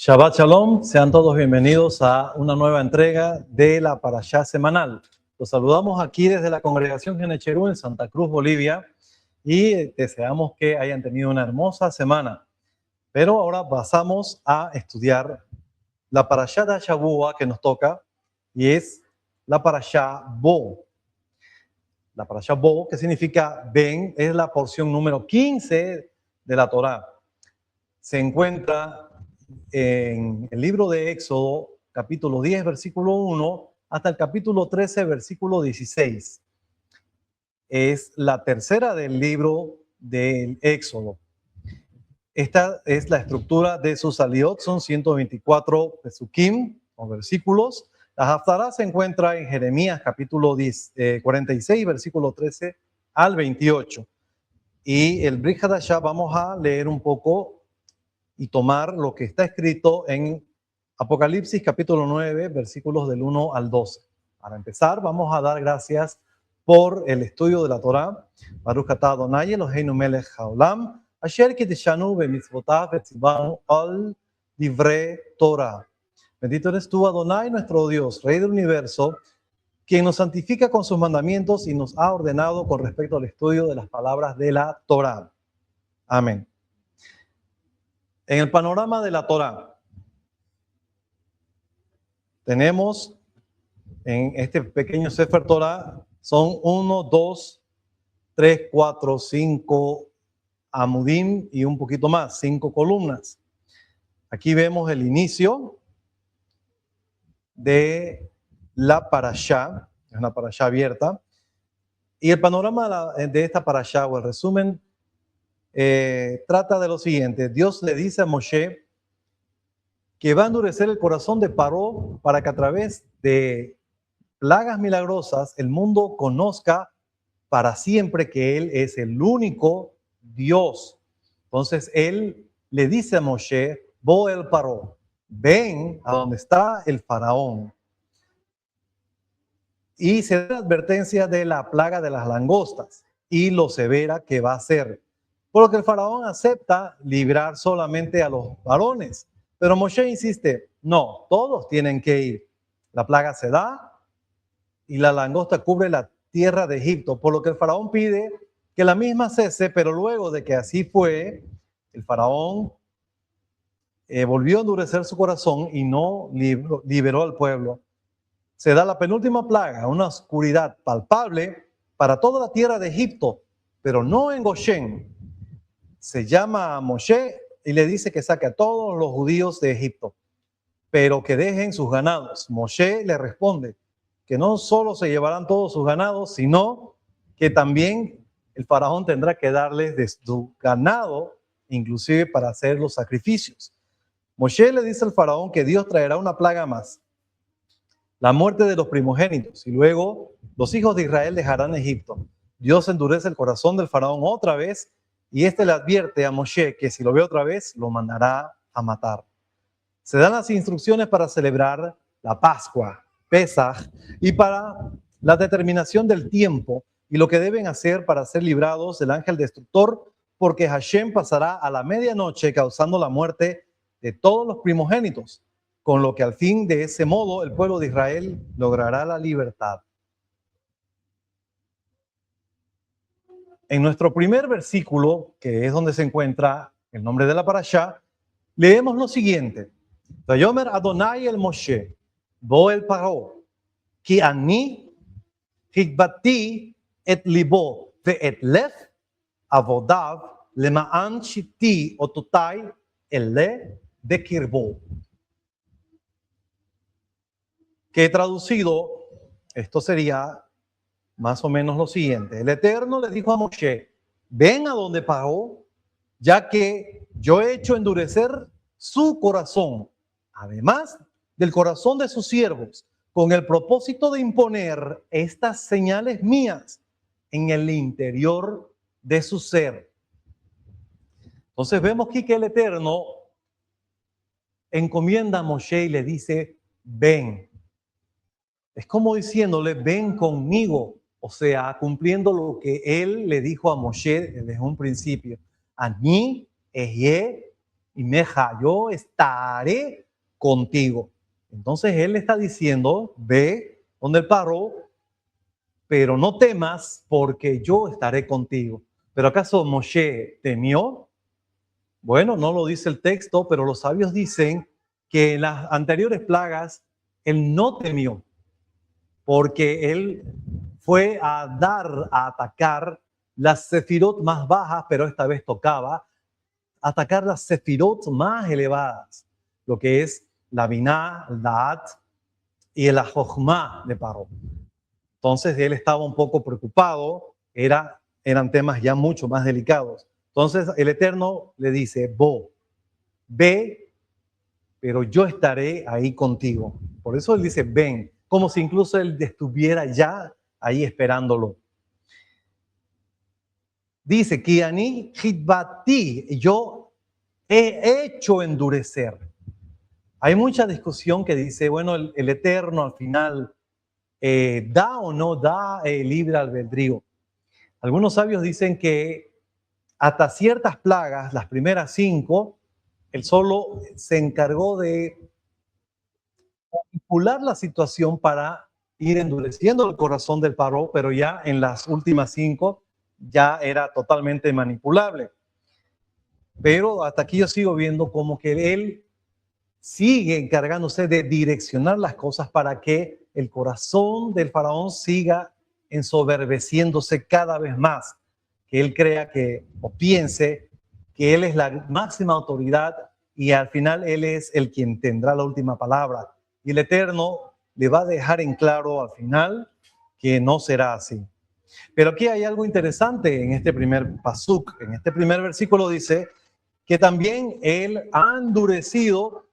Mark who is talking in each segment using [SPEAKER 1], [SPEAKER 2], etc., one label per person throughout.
[SPEAKER 1] Shabbat Shalom, sean todos bienvenidos a una nueva entrega de la Parashá semanal. Los saludamos aquí desde la Congregación Genecherú en Santa Cruz, Bolivia, y deseamos que hayan tenido una hermosa semana. Pero ahora pasamos a estudiar la Parashá de Shavua que nos toca, y es la Parashá Bo. La Parashá Bo, que significa ven, es la porción número 15 de la Torá. Se encuentra en el libro de Éxodo, capítulo 10, versículo 1, hasta el capítulo 13, versículo 16. Es la tercera del libro del Éxodo. Esta es la estructura de sus aliot, son 124 pesukim o versículos. La Haftará se encuentra en Jeremías, capítulo 46, versículo 13 al 28. Y el Brit Hadashah vamos a leer un poco y tomar lo que está escrito en Apocalipsis capítulo 9, versículos del 1 al 12. Para empezar, vamos a dar gracias por el estudio de la Torá. Baruch atah Adonai Eloheinu melech haolam, asher kitishanu bemitzvotav vetzivanu al divrei Torah. Bendito eres tú, Adonai, nuestro Dios, Rey del universo, quien nos santifica con sus mandamientos y nos ha ordenado con respecto al estudio de las palabras de la Torá. Amén. En el panorama de la Torá, tenemos en este pequeño Sefer Torá, son 1, 2, 3, 4, 5 amudim y un poquito más, 5 columnas. Aquí vemos el inicio de la Parashá, es una Parashá abierta, y el panorama de esta Parashá, o el resumen, trata de lo siguiente. Dios le dice a Moshe que va a endurecer el corazón de Paró para que a través de plagas milagrosas el mundo conozca para siempre que Él es el único Dios. Entonces Él le dice a Moshe, Bo el Paró, ven a donde está el faraón. Y se da la advertencia de la plaga de las langostas y lo severa que va a ser. Por lo que el faraón acepta librar solamente a los varones. Pero Moshe insiste, no, todos tienen que ir. La plaga se da y la langosta cubre la tierra de Egipto. Por lo que el faraón pide que la misma cese, pero luego de que así fue, el faraón volvió a endurecer su corazón y no liberó al pueblo. Se da la penúltima plaga, una oscuridad palpable para toda la tierra de Egipto, pero no en Goshen. Se llama a Moshe y le dice que saque a todos los judíos de Egipto, pero que dejen sus ganados. Moshe le responde que no solo se llevarán todos sus ganados, sino que también el faraón tendrá que darles de su ganado, inclusive para hacer los sacrificios. Moshe le dice al faraón que Dios traerá una plaga más, la muerte de los primogénitos, y luego los hijos de Israel dejarán Egipto. Dios endurece el corazón del faraón otra vez, y este le advierte a Moshe que si lo ve otra vez, lo mandará a matar. Se dan las instrucciones para celebrar la Pascua, Pesaj, y para la determinación del tiempo y lo que deben hacer para ser librados del ángel destructor, porque Hashem pasará a la medianoche causando la muerte de todos los primogénitos, con lo que al fin de ese modo el pueblo de Israel logrará la libertad. En nuestro primer versículo, que es donde se encuentra el nombre de la parashá, leemos lo siguiente. Vayomer Adonai el Moshe, bo el Paró, ki ani higbati et libo ve'et lef avodav lema'an shiti ototai ele bekirbo. Que traducido, esto sería más o menos lo siguiente. El Eterno le dijo a Moshe, ven a donde Paró, ya que yo he hecho endurecer su corazón, además del corazón de sus siervos, con el propósito de imponer estas señales mías en el interior de su ser. Entonces vemos aquí que el Eterno encomienda a Moshe y le dice, ven. Es como diciéndole, ven conmigo. O sea, cumpliendo lo que él le dijo a Moshe desde un principio. Ani, Ehyeh, y meja, yo estaré contigo. Entonces él está diciendo, ve donde el Paró, pero no temas porque yo estaré contigo. ¿Pero acaso Moshe temió? Bueno, no lo dice el texto, pero los sabios dicen que en las anteriores plagas él no temió, porque él fue a atacar las sefirot más bajas, pero esta vez tocaba atacar las sefirot más elevadas, lo que es la Biná, el Da'at y el Jochma de Paró. Entonces él estaba un poco preocupado, eran temas ya mucho más delicados. Entonces el Eterno le dice, ve, pero yo estaré ahí contigo. Por eso él dice, ven, como si incluso él estuviera ya ahí esperándolo. Dice, Kiani hitbati, yo he hecho endurecer. Hay mucha discusión que dice, bueno, el Eterno al final da o no da libre albedrío. Algunos sabios dicen que hasta ciertas plagas, las primeras 5, él solo se encargó de manipular la situación para ir endureciendo el corazón del Paró, pero ya en las últimas 5 ya era totalmente manipulable. Pero hasta aquí yo sigo viendo como que él sigue encargándose de direccionar las cosas para que el corazón del faraón siga ensoberbeciéndose cada vez más, que él crea que o piense que él es la máxima autoridad y al final él es el quien tendrá la última palabra. Y el Eterno le va a dejar en claro al final que no será así. Pero aquí hay algo interesante en este primer pasuk, en este primer versículo dice que también él ha endurecido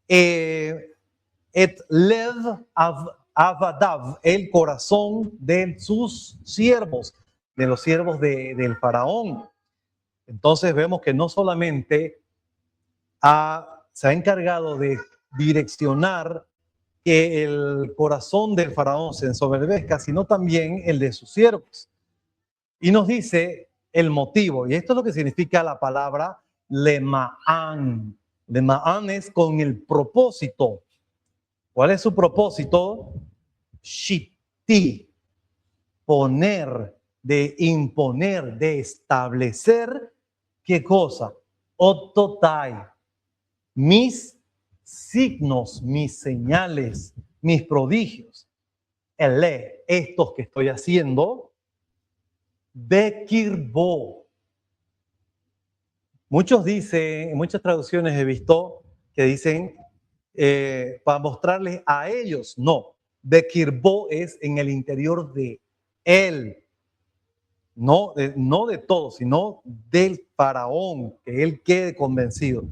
[SPEAKER 1] et lev avadav, el corazón de sus siervos, de los siervos del faraón. Entonces vemos que no solamente se ha encargado de direccionar que el corazón del faraón se ensoberbezca, sino también el de sus siervos. Y nos dice el motivo, y esto es lo que significa la palabra lema'an. Lema'an es con el propósito. ¿Cuál es su propósito? Shiti, poner, de imponer, de establecer, ¿qué cosa? Ototai, mis signos, mis señales, mis prodigios. Estos que estoy haciendo, Bekirbo. Muchos dicen, en muchas traducciones he visto que dicen para mostrarles a ellos. No, Bekirbo es en el interior de él. No de todos, sino del faraón, que él quede convencido.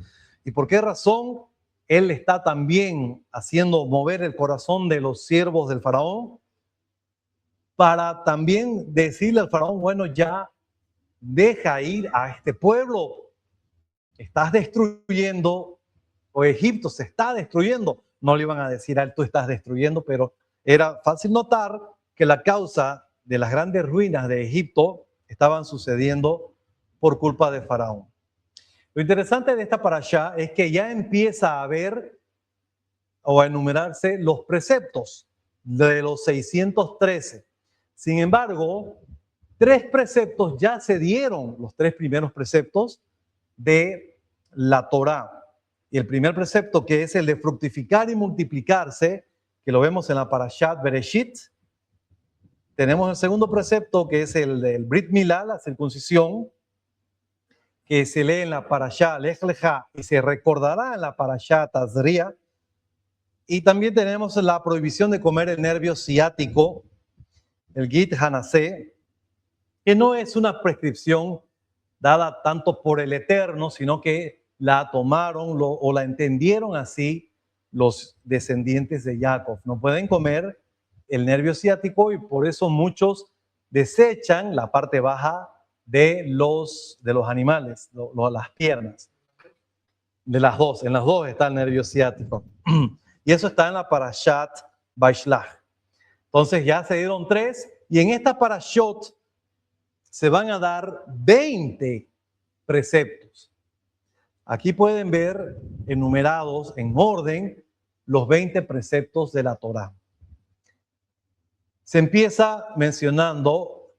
[SPEAKER 1] ¿Y por qué razón él está también haciendo mover el corazón de los siervos del faraón? Para también decirle al faraón, bueno, ya deja ir a este pueblo. Estás destruyendo, o Egipto se está destruyendo. No le iban a decir a él, tú estás destruyendo, pero era fácil notar que la causa de las grandes ruinas de Egipto estaban sucediendo por culpa de Faraón. Lo interesante de esta parashá es que ya empieza a ver o a enumerarse los preceptos de los 613. Sin embargo, 3 preceptos ya se dieron, los 3 primeros preceptos de la Torá. Y el primer precepto, que es el de fructificar y multiplicarse, que lo vemos en la Parashat Bereshit. Tenemos el segundo precepto, que es el del Brit Milá, la circuncisión, que se lee en la Parashá Lech Lecha y se recordará en la Parashá Tazria. Y también tenemos la prohibición de comer el nervio ciático, el Git Hanasé, que no es una prescripción dada tanto por el Eterno, sino que la tomaron o la entendieron así los descendientes de Jacob. No pueden comer el nervio ciático y por eso muchos desechan la parte baja de los animales, las piernas. De las dos, en las dos está el nervio ciático. Y eso está en la Parashat Vaishlach. Entonces ya se dieron 3 y en esta Parashot se van a dar 20 preceptos. Aquí pueden ver enumerados en orden los 20 preceptos de la Torá. Se empieza mencionando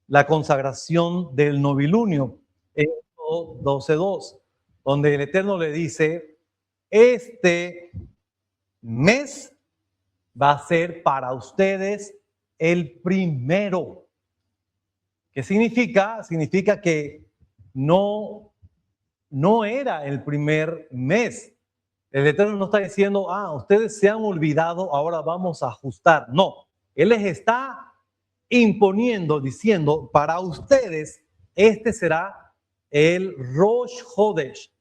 [SPEAKER 1] la consagración del novilunio en 12:2, donde el Eterno le dice, este mes va a ser para ustedes el primero. ¿Qué significa? Significa que no era el primer mes. El Eterno no está diciendo, ustedes se han olvidado, ahora vamos a ajustar. No, Él les está imponiendo, diciendo, para ustedes, este será el Rosh Hodesh,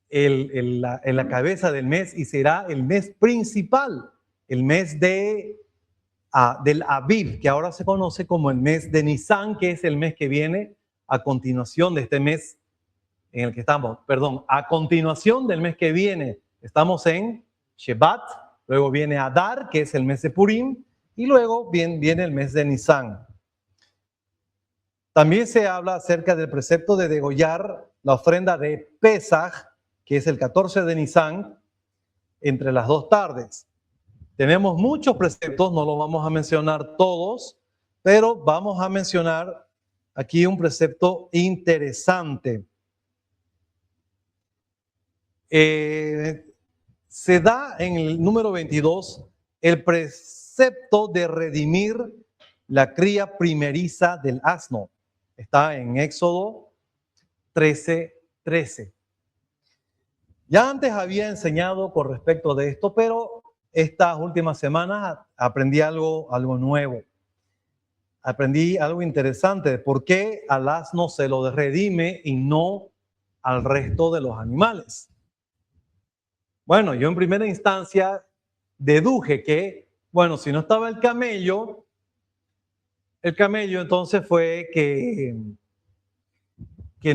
[SPEAKER 1] en la cabeza del mes, y será el mes principal, el mes del Aviv, que ahora se conoce como el mes de Nisan, que es el mes que viene a continuación de este mes en el que estamos, a continuación del mes que viene. Estamos en Shevat, luego viene Adar, que es el mes de Purim, y luego viene el mes de Nisan. También se habla acerca del precepto de degollar la ofrenda de Pesaj, que es el 14 de Nisan, entre las 2 tardes. Tenemos muchos preceptos, no los vamos a mencionar todos, pero vamos a mencionar aquí un precepto interesante. Se da en el número 22 el precepto de redimir la cría primeriza del asno. Está en Éxodo 13:13. Ya antes había enseñado con respecto de esto, pero estas últimas semanas aprendí algo nuevo. Aprendí algo interesante de por qué al asno se lo redime y no al resto de los animales. Bueno, yo en primera instancia deduje que, si no estaba el camello entonces fue que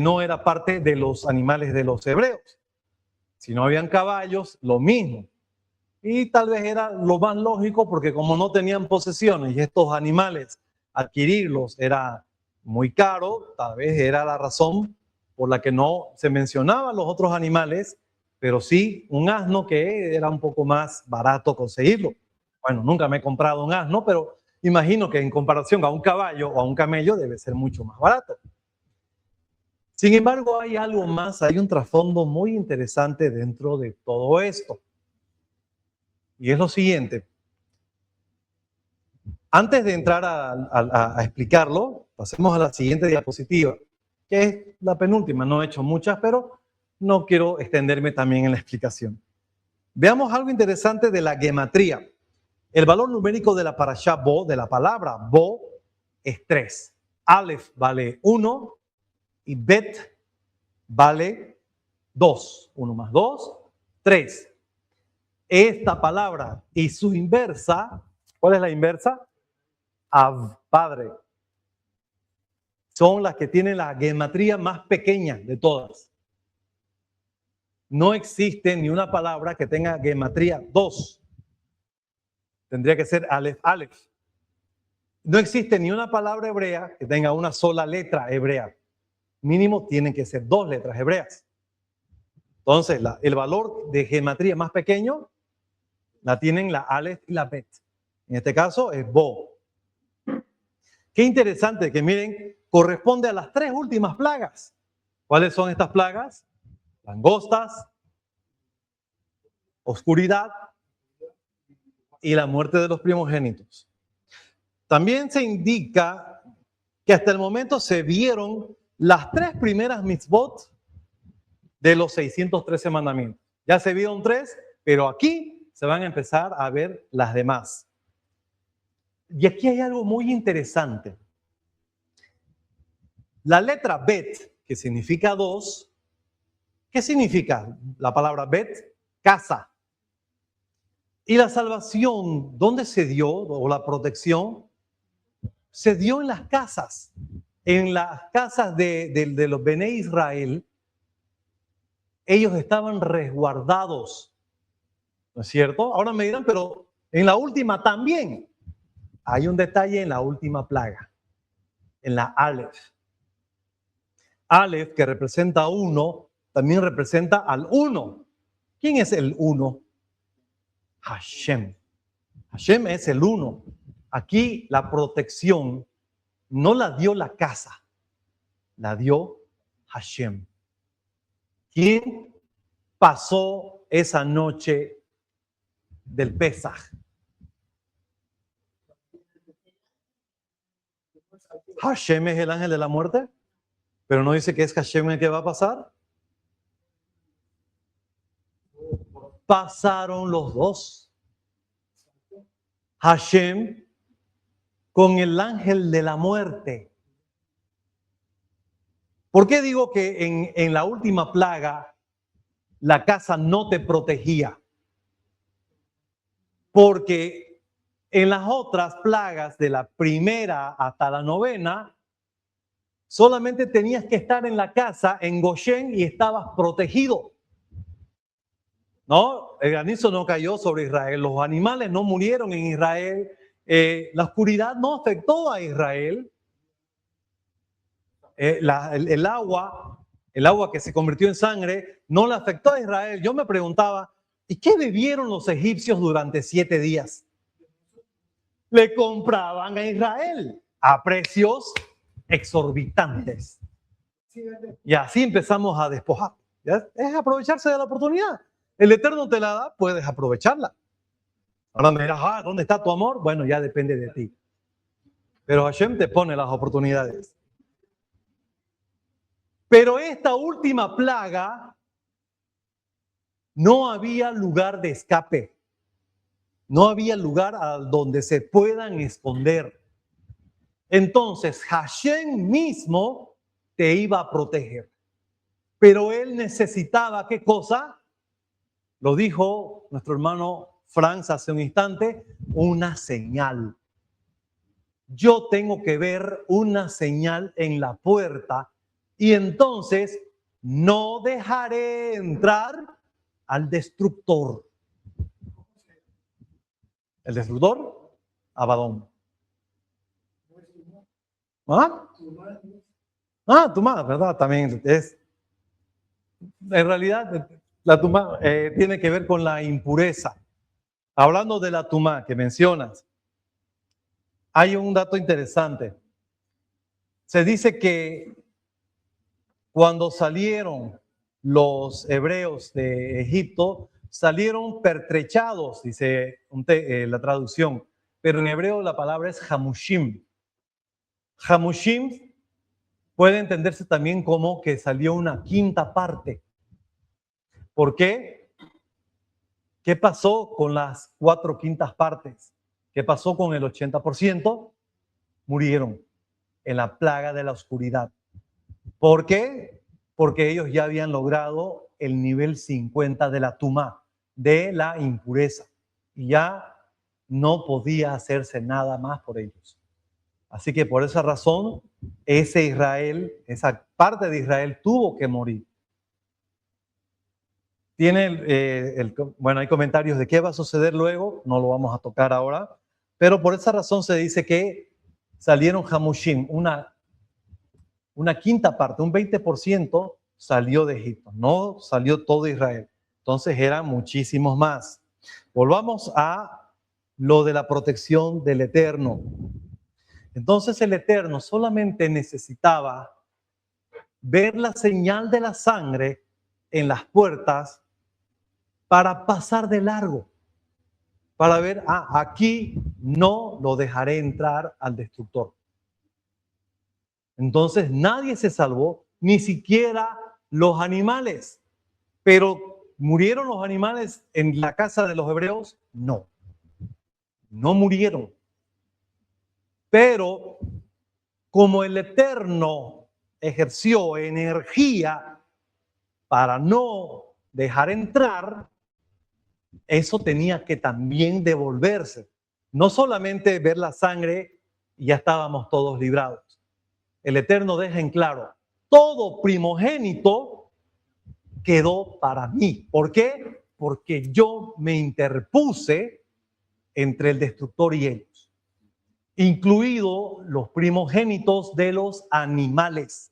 [SPEAKER 1] no era parte de los animales de los hebreos. Si no habían caballos, lo mismo. Y tal vez era lo más lógico porque como no tenían posesiones y estos animales, adquirirlos era muy caro, tal vez era la razón por la que no se mencionaban los otros animales, pero sí un asno que era un poco más barato conseguirlo. Bueno, nunca me he comprado un asno, pero imagino que en comparación a un caballo o a un camello debe ser mucho más barato. Sin embargo, hay algo más, hay un trasfondo muy interesante dentro de todo esto. Y es lo siguiente. Antes de entrar a explicarlo, pasemos a la siguiente diapositiva, que es la penúltima. No he hecho muchas, pero no quiero extenderme también en la explicación. Veamos algo interesante de la gematría. El valor numérico de la parashá Bo, de la palabra Bo, es 3. Aleph vale 1 y Bet vale 2. 1 más 2, 3. Esta palabra y su inversa, ¿cuál es la inversa? Av, padre. Son las que tienen la gematría más pequeña de todas. No existe ni una palabra que tenga gematría 2. Tendría que ser Aleph, Aleph. No existe ni una palabra hebrea que tenga una sola letra hebrea. Mínimo tienen que ser 2 letras hebreas. Entonces, el valor de gematría más pequeño la tienen la Aleph y la Bet. En este caso es Bo. Qué interesante que miren, corresponde a las 3 últimas plagas. ¿Cuáles son estas plagas? Langostas, oscuridad y la muerte de los primogénitos. También se indica que hasta el momento se vieron las 3 primeras mitzvot de los 613 mandamientos. Ya se vieron 3, pero aquí se van a empezar a ver las demás. Y aquí hay algo muy interesante. La letra Bet, que significa 2, ¿qué significa la palabra Bet? Casa. Y la salvación, ¿dónde se dio? O la protección, se dio en las casas. En las casas de los Bené Israel, ellos estaban resguardados. ¿No es cierto? Ahora me dirán, pero en la última también. Hay un detalle en la última plaga, en la Aleph. Aleph, que representa 1, también representa al uno. ¿Quién es el uno? Hashem. Hashem es el uno. Aquí la protección no la dio la casa, la dio Hashem. ¿Quién pasó esa noche del Pesaj? Hashem es el ángel de la muerte, pero no dice que es Hashem el que va a pasar. Pasaron los dos. Hashem con el ángel de la muerte. ¿Por qué digo que en la última plaga la casa no te protegía? Porque en las otras plagas, de la primera hasta la novena, solamente tenías que estar en la casa, en Goshen, y estabas protegido. ¿No? El granizo no cayó sobre Israel, los animales no murieron en Israel, la oscuridad no afectó a Israel. El agua que se convirtió en sangre no le afectó a Israel. Yo me preguntaba, ¿y qué bebieron los egipcios durante 7 días? Le compraban a Israel a precios exorbitantes. Y así empezamos a despojar. ¿Ya? Es aprovecharse de la oportunidad. El Eterno te la da, puedes aprovecharla. Ahora me dirás, ¿dónde está tu amor? Bueno, ya depende de ti. Pero Hashem te pone las oportunidades. Pero esta última plaga, no había lugar de escape. No había lugar a donde se puedan esconder. Entonces, Hashem mismo te iba a proteger. Pero él necesitaba, ¿qué cosa? Lo dijo nuestro hermano Franz hace un instante, una señal. Yo tengo que ver una señal en la puerta y entonces no dejaré entrar al destructor. ¿El destructor? Abadón. ¿Ah? Tu madre, ¿verdad? También es. En realidad, la tumá tiene que ver con la impureza. Hablando de la tumá que mencionas, hay un dato interesante. Se dice que cuando salieron los hebreos de Egipto, salieron pertrechados, dice la traducción, pero en hebreo la palabra es hamushim. Hamushim puede entenderse también como que salió una quinta parte. ¿Por qué? ¿Qué pasó con las 4/5 partes? ¿Qué pasó con el 80%? Murieron en la plaga de la oscuridad. ¿Por qué? Porque ellos ya habían logrado el nivel 50 de la tumá, de la impureza. Y ya no podía hacerse nada más por ellos. Así que por esa razón, ese Israel, esa parte de Israel tuvo que morir. Bueno, hay comentarios de qué va a suceder luego, no lo vamos a tocar ahora, pero por esa razón se dice que salieron Hamushim, una quinta parte, un 20% salió de Egipto, no salió todo Israel. Entonces eran muchísimos más. Volvamos a lo de la protección del Eterno. Entonces el Eterno solamente necesitaba ver la señal de la sangre en las puertas para pasar de largo, para ver, aquí no lo dejaré entrar al destructor. Entonces nadie se salvó, ni siquiera los animales. Pero ¿murieron los animales en la casa de los hebreos? No, no murieron. Pero como el Eterno ejerció energía para no dejar entrar, eso tenía que también devolverse. No solamente ver la sangre y ya estábamos todos librados. El Eterno deja en claro, todo primogénito quedó para mí. ¿Por qué? Porque yo me interpuse entre el destructor y ellos, incluidos los primogénitos de los animales.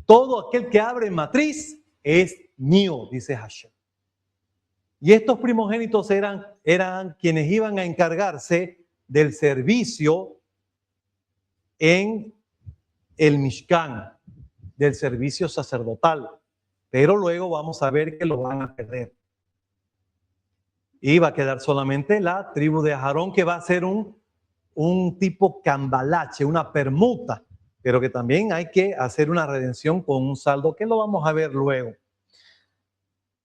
[SPEAKER 1] todo aquel que abre matriz es mío, dice Hashem. Y estos primogénitos eran quienes iban a encargarse del servicio en el Mishkan, del servicio sacerdotal. Pero luego vamos a ver que lo van a perder. Y va a quedar solamente la tribu de Aarón, que va a ser un tipo cambalache, una permuta, pero que también hay que hacer una redención con un saldo, que lo vamos a ver luego.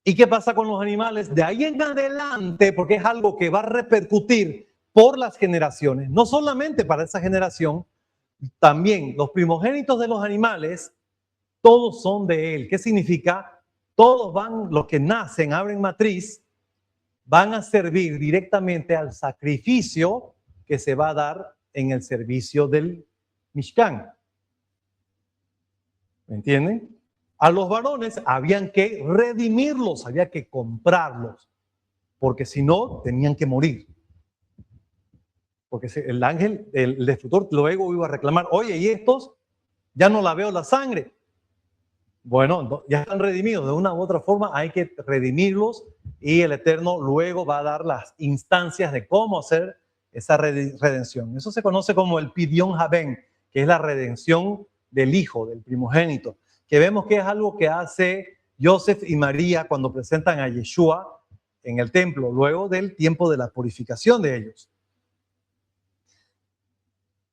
[SPEAKER 1] ¿Y qué pasa con los animales? De ahí en adelante, porque es algo que va a repercutir por las generaciones, no solamente para esa generación, también los primogénitos de los animales, todos son de él. ¿Qué significa? Todos van, los que nacen, abren matriz, van a servir directamente al sacrificio que se va a dar en el servicio del Mishkan. ¿Me entienden? A los varones habían que redimirlos, había que comprarlos, porque si no, tenían que morir. Porque el ángel, el destructor, luego iba a reclamar, oye, ¿y estos? Ya no la veo la sangre. Bueno, ya están redimidos, de una u otra forma hay que redimirlos y el Eterno luego va a dar las instancias de cómo hacer esa redención. Eso se conoce como el Pidyon Haben, que es la redención del hijo, del primogénito, que vemos que es algo que hace Joseph y María cuando presentan a Yeshua en el templo, luego del tiempo de la purificación de ellos.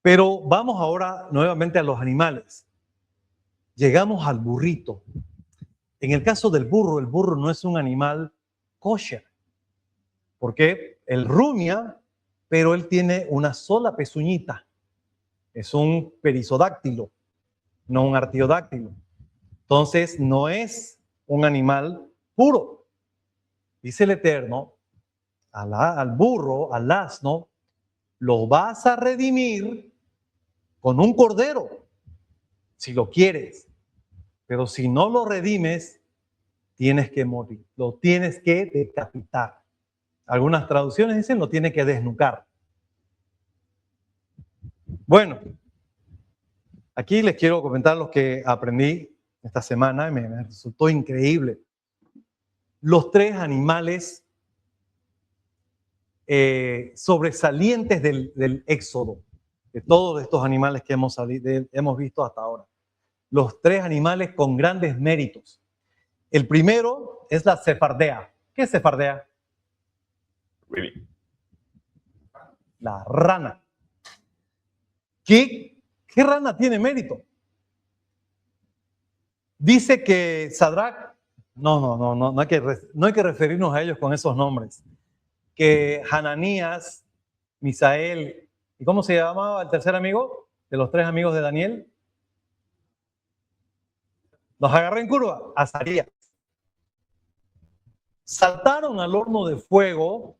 [SPEAKER 1] Pero vamos ahora nuevamente a los animales. Llegamos al burrito. En el caso del burro, el burro no es un animal kosher, porque él rumia, pero él tiene una sola pezuñita. Es un perisodáctilo, no un artiodáctilo. Entonces, no es un animal puro. Dice el Eterno, al burro, al asno, lo vas a redimir con un cordero, si lo quieres. Pero si no lo redimes, tienes que morir, lo tienes que decapitar. Algunas traducciones dicen lo tiene que desnucar. Bueno, aquí les quiero comentar lo que aprendí esta semana y me resultó increíble. Los tres animales sobresalientes del Éxodo, de todos estos animales que hemos visto hasta ahora. Los tres animales con grandes méritos. El primero es la cefardea. ¿Qué es cefardea?
[SPEAKER 2] Really?
[SPEAKER 1] La rana. ¿Qué rana tiene mérito? Dice que Sadrach, no hay que referirnos a ellos con esos nombres. Que Hananías, Misael, ¿y cómo se llamaba el tercer amigo de los tres amigos de Daniel? Los agarré en curva, Azarías. Saltaron al horno de fuego,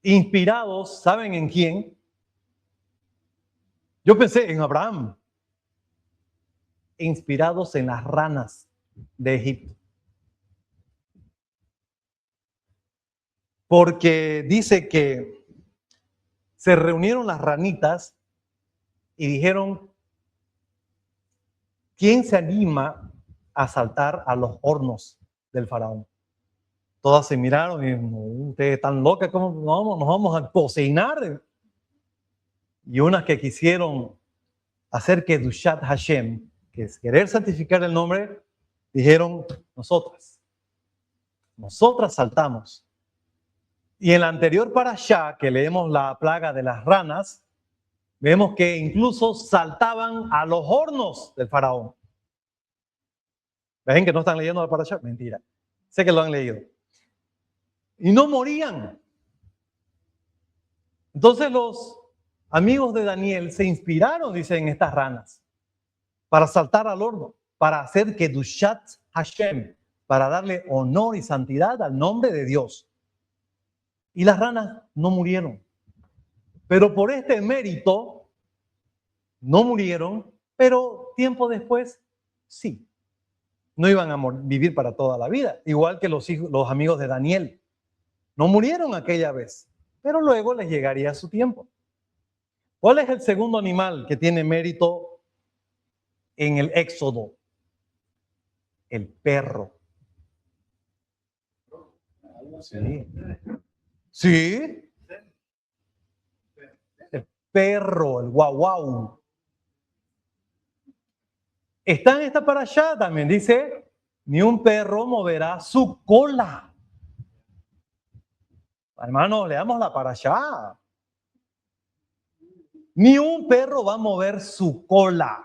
[SPEAKER 1] inspirados, ¿saben en quién? Yo pensé en Abraham, inspirados en las ranas de Egipto. Porque dice que se reunieron las ranitas y dijeron, ¿quién se anima a saltar a los hornos del faraón? Todas se miraron y ustedes están locas, ¿cómo nos vamos a cocinar? Y unas que quisieron hacer que Kedushat Hashem, que es querer santificar el nombre, dijeron, nosotras saltamos. Y en la anterior parashá, que leemos la plaga de las ranas, vemos que incluso saltaban a los hornos del faraón. ¿Ven que no están leyendo la parashá? Mentira. Sé que lo han leído. Y no morían. Entonces los amigos de Daniel se inspiraron, dicen, en estas ranas, para saltar al horno, para hacer Kedushat Hashem, para darle honor y santidad al nombre de Dios. Y las ranas no murieron. Pero por este mérito, no murieron, pero tiempo después, sí. No iban a vivir para toda la vida, igual que los amigos de Daniel. No murieron aquella vez, pero luego les llegaría su tiempo. ¿Cuál es el segundo animal que tiene mérito en el Éxodo? El perro. Sí. Sí. El perro, el guau guau. Está en esta parashá también, dice, ni un perro moverá su cola. Hermano, leamos la parashá. Ni un perro va a mover su cola.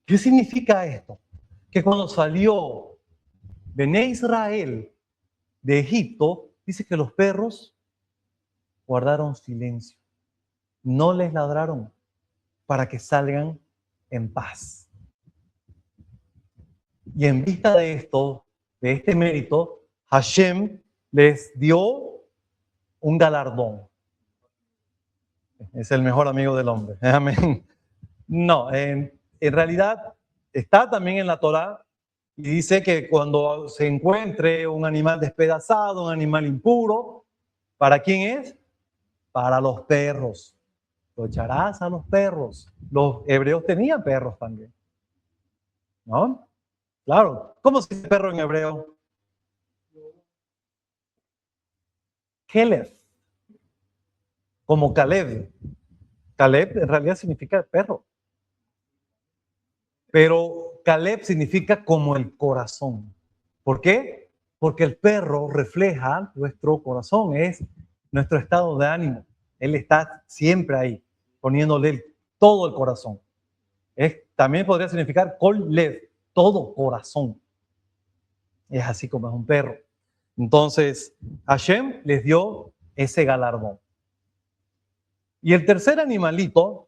[SPEAKER 1] ¿Qué significa esto? Que cuando salió Bené Israel de Egipto, dice que los perros guardaron silencio. No les ladraron para que salgan en paz. Y en vista de esto, de este mérito, Hashem les dio un galardón. Es el mejor amigo del hombre. Amén. No, en realidad está también en la Torá y dice que cuando se encuentre un animal despedazado, un animal impuro, ¿para quién es? Para los perros. Lo echarás a los perros. Los hebreos tenían perros también. ¿No? Claro. ¿Cómo se dice perro en hebreo? Kelef. Como Caleb. Caleb en realidad significa perro. Pero Caleb significa como el corazón. ¿Por qué? Porque el perro refleja nuestro corazón, es nuestro estado de ánimo. Él está siempre ahí, poniéndole todo el corazón. También podría significar Kol Lev, todo corazón. Es así como es un perro. Entonces, Hashem les dio ese galardón. Y el tercer animalito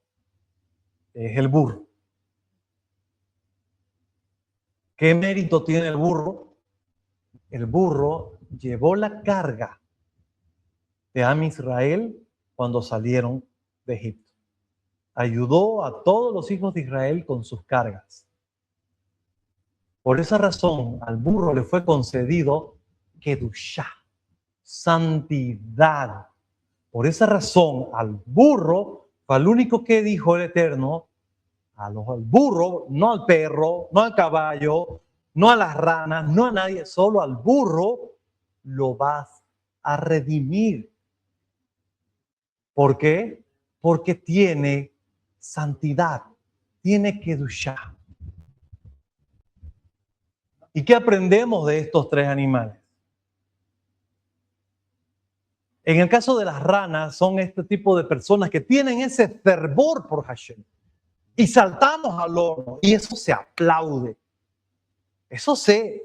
[SPEAKER 1] es el burro. ¿Qué mérito tiene el burro? El burro llevó la carga de Am Israel cuando salieron de Egipto. Ayudó a todos los hijos de Israel con sus cargas. Por esa razón, al burro le fue concedido Kedushá, santidad. Por esa razón, al burro fue el único que dijo el Eterno, al burro, no al perro, no al caballo, no a las ranas, no a nadie, solo al burro lo vas a redimir. ¿Por qué? Porque tiene santidad, tiene Kedushá. ¿Y qué aprendemos de estos tres animales? En el caso de las ranas, son este tipo de personas que tienen ese fervor por Hashem. Y saltamos al horno, y eso se aplaude. Eso se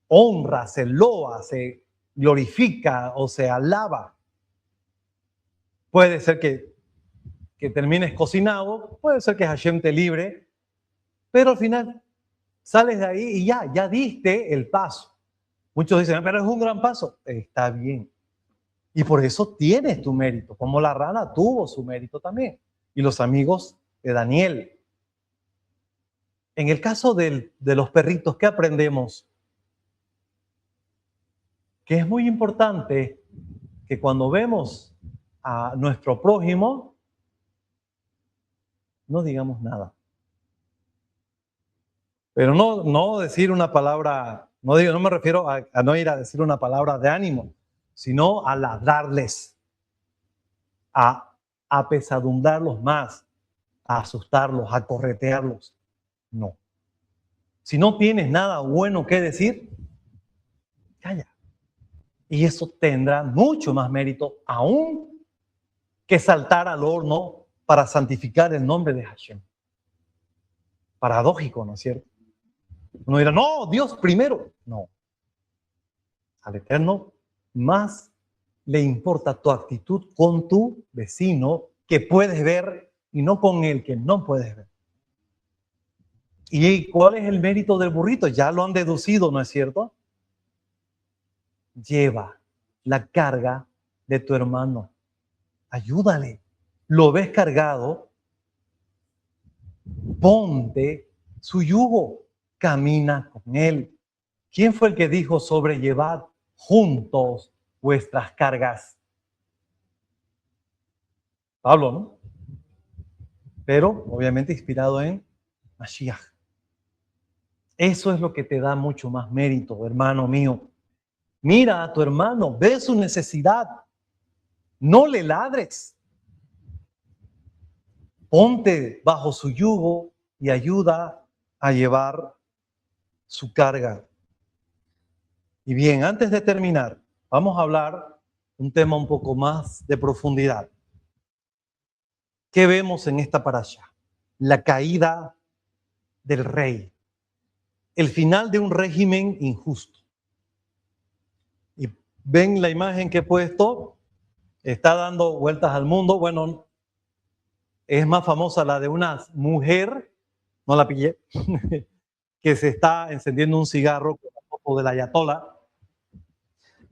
[SPEAKER 1] honra, se loa, se glorifica o se alaba. Puede ser que termines cocinado, puede ser que Hashem te libre, pero al final sales de ahí y ya diste el paso. Muchos dicen, pero es un gran paso. Está bien. Y por eso tienes tu mérito, como la rana tuvo su mérito también. Y los amigos de Daniel. En el caso de los perritos, ¿qué aprendemos? Que es muy importante que cuando vemos a nuestro prójimo, no digamos nada. Pero no decir una palabra, no me refiero a no ir a decir una palabra de ánimo, sino a ladrarles, a apesadumbrarlos más, a asustarlos, a corretearlos. No. Si no tienes nada bueno que decir, calla. Y eso tendrá mucho más mérito aún que saltar al horno para santificar el nombre de Hashem. Paradójico, ¿no es cierto? Uno dirá, no, Dios primero. No. Al Eterno más le importa tu actitud con tu vecino que puedes ver y no con el que no puedes ver. ¿Y cuál es el mérito del burrito? Ya lo han deducido, ¿no es cierto? Lleva la carga de tu hermano. Ayúdale. Lo ves cargado, ponte su yugo, camina con él. ¿Quién fue el que dijo sobrellevad juntos vuestras cargas? Pablo, ¿no? Pero obviamente inspirado en Mashiach. Eso es lo que te da mucho más mérito, hermano mío. Mira a tu hermano, ve su necesidad. No le ladres. Ponte bajo su yugo y ayuda a llevar su carga. Y bien, antes de terminar, vamos a hablar un tema un poco más de profundidad. ¿Qué vemos en esta parasha? La caída del rey. El final de un régimen injusto. Y ven la imagen que he puesto, está dando vueltas al mundo. Bueno, es más famosa la de una mujer, no la pillé, que se está encendiendo un cigarro con la foto del ayatolá.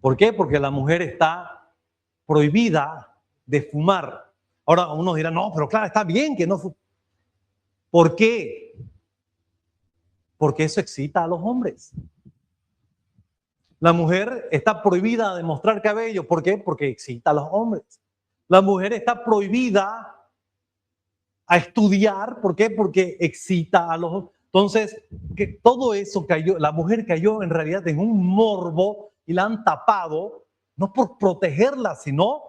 [SPEAKER 1] ¿Por qué? Porque la mujer está prohibida de fumar. Ahora unos dirán, no, pero claro, está bien que no fume. ¿Por qué? Porque eso excita a los hombres. La mujer está prohibida de mostrar cabello. ¿Por qué? Porque excita a los hombres. La mujer está prohibida a estudiar. ¿Por qué? Porque excita a los hombres. Entonces, que todo eso cayó, la mujer cayó en realidad en un morbo y la han tapado, no por protegerla, sino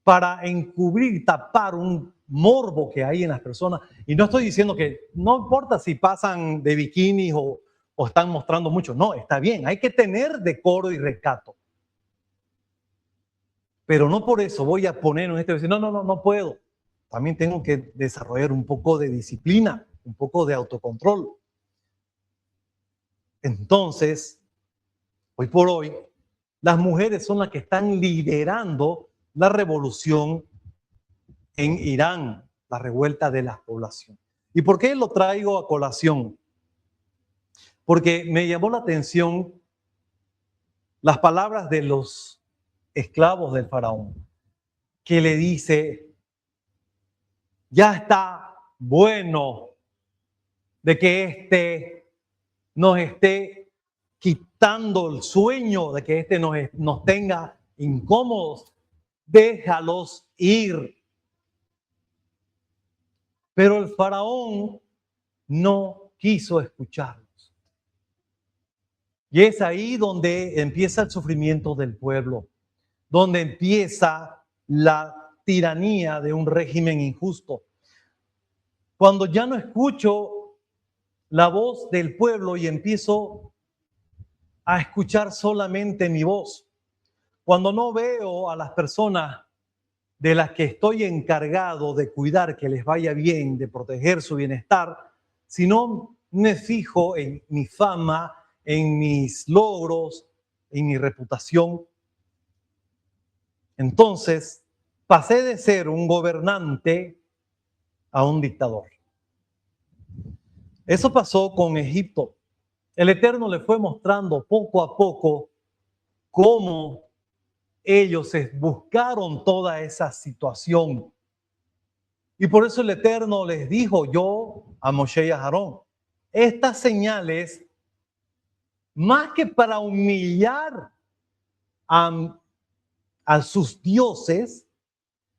[SPEAKER 1] para encubrir, tapar un morbo que hay en las personas. Y no estoy diciendo que no importa si pasan de bikinis o están mostrando mucho. No, está bien, hay que tener decoro y recato. Pero no por eso voy a poner en este, no puedo. También tengo que desarrollar un poco de disciplina, un poco de autocontrol. Entonces, hoy por hoy, las mujeres son las que están liderando la revolución en Irán, la revuelta de la población. ¿Y por qué lo traigo a colación? Porque me llamó la atención las palabras de los esclavos del faraón, que le dice, ya está bueno de que nos esté quitando el sueño, de que nos tenga incómodos, déjalos ir. Pero el faraón no quiso escucharlos. Y es ahí donde empieza el sufrimiento del pueblo, donde empieza la tiranía de un régimen injusto. Cuando ya no escucho la voz del pueblo y empiezo a escuchar solamente mi voz, cuando no veo a las personas de las que estoy encargado de cuidar que les vaya bien, de proteger su bienestar, sino me fijo en mi fama, en mis logros, en mi reputación. Entonces, pasé de ser un gobernante a un dictador. Eso pasó con Egipto. El Eterno le fue mostrando poco a poco cómo ellos buscaron toda esa situación. Y por eso el Eterno les dijo yo a Moshe y a Aarón, estas señales, más que para humillar a sus dioses,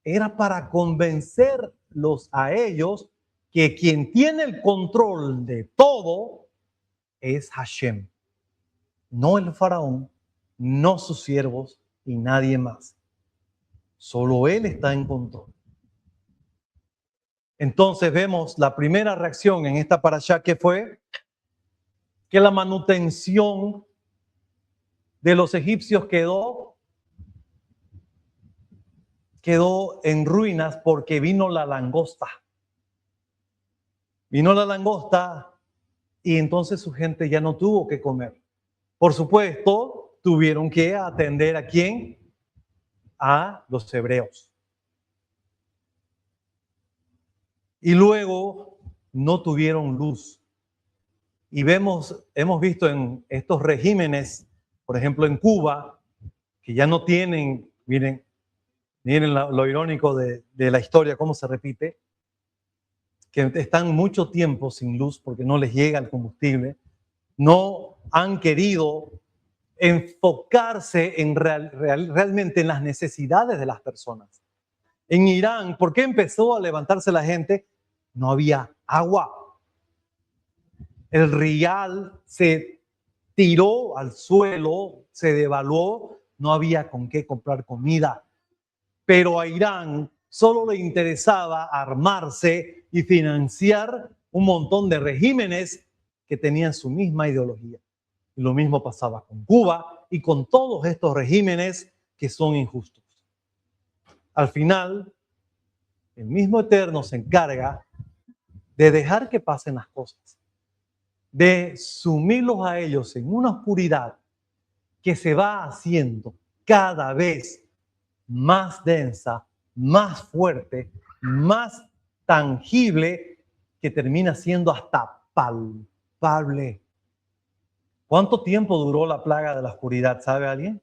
[SPEAKER 1] era para convencerlos a ellos que quien tiene el control de todo es Hashem, no el faraón, no sus siervos y nadie más. Solo él está en control. Entonces vemos la primera reacción en esta parashá, que fue que la manutención de los egipcios quedó en ruinas porque vino la langosta. Vino la langosta y entonces su gente ya no tuvo que comer. Por supuesto, tuvieron que atender ¿a quién? A los hebreos. Y luego no tuvieron luz. Y hemos visto en estos regímenes, por ejemplo en Cuba, que ya no tienen, miren lo irónico de la historia, cómo se repite, que están mucho tiempo sin luz porque no les llega el combustible, no han querido enfocarse en realmente en las necesidades de las personas. En Irán, ¿por qué empezó a levantarse la gente? no había agua. El rial se tiró al suelo, se devaluó, no había con qué comprar comida. Pero a Irán solo le interesaba armarse y financiar un montón de regímenes que tenían su misma ideología. Y lo mismo pasaba con Cuba y con todos estos regímenes que son injustos. Al final, el mismo Eterno se encarga de dejar que pasen las cosas, de sumirlos a ellos en una oscuridad que se va haciendo cada vez más densa, más fuerte, más tangible, que termina siendo hasta palpable. ¿Cuánto tiempo duró la plaga de la oscuridad? ¿Sabe alguien?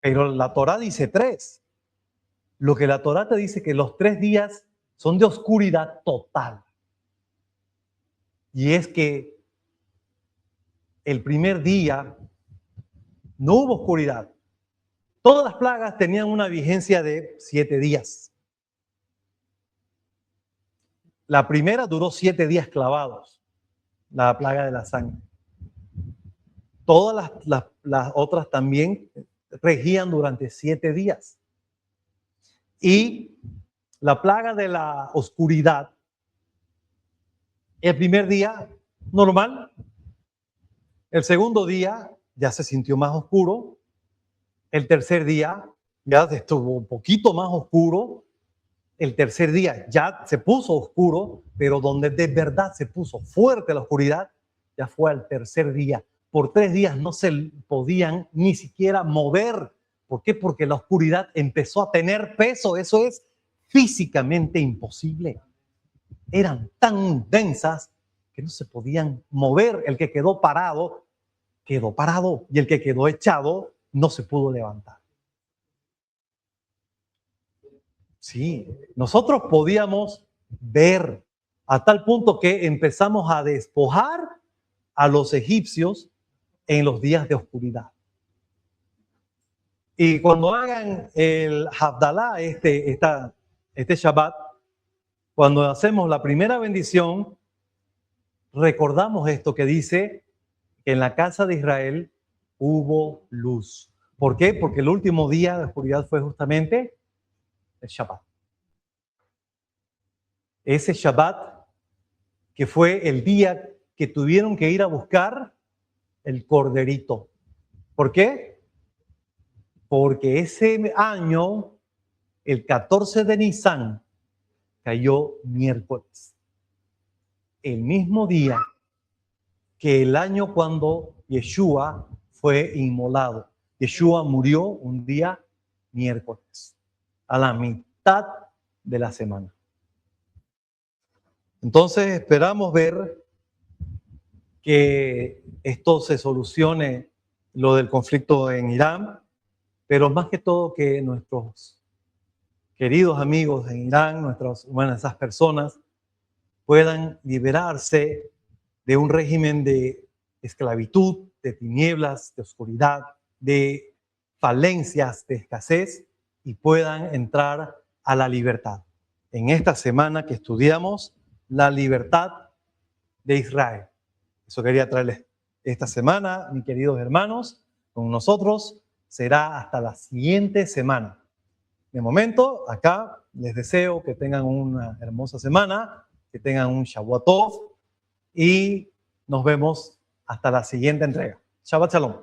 [SPEAKER 1] Pero la Torá dice 3. Lo que la Torá te dice que los 3 días son de oscuridad total. Y es que el primer día no hubo oscuridad. Todas las plagas tenían una vigencia de 7 días. La primera duró 7 días clavados, la plaga de la sangre. Todas las otras también regían durante 7 días. Y la plaga de la oscuridad, el primer día, normal. El segundo día ya se sintió más oscuro. El tercer día ya estuvo un poquito más oscuro. El tercer día ya se puso oscuro, pero donde de verdad se puso fuerte la oscuridad, ya fue al tercer día. Por 3 días no se podían ni siquiera mover. ¿Por qué? Porque la oscuridad empezó a tener peso. Eso es físicamente imposible. Eran tan densas que no se podían mover. El que quedó parado, y el que quedó echado no se pudo levantar. Sí, nosotros podíamos ver a tal punto que empezamos a despojar a los egipcios en los días de oscuridad. Y cuando hagan el Havdalah, este Shabbat, cuando hacemos la primera bendición, recordamos esto que dice que en la casa de Israel hubo luz. ¿Por qué? Porque el último día de oscuridad fue justamente el Shabbat. Ese Shabbat que fue el día que tuvieron que ir a buscar el corderito. ¿Por qué? Porque ese año, el 14 de Nisan, cayó miércoles. El mismo día que el año cuando Yeshua fue inmolado. Yeshua murió un día miércoles, a la mitad de la semana. Entonces esperamos ver que esto se solucione, lo del conflicto en Irán, pero más que todo que nuestros queridos amigos en Irán, esas personas puedan liberarse de un régimen de esclavitud, de tinieblas, de oscuridad, de falencias, de escasez, y puedan entrar a la libertad. En esta semana que estudiamos la libertad de Israel. Eso quería traerles esta semana, mis queridos hermanos, con nosotros. Será hasta la siguiente semana. De momento, acá les deseo que tengan una hermosa semana, que tengan un Shavuot Tov, y nos vemos hasta la siguiente entrega. Shabbat Shalom.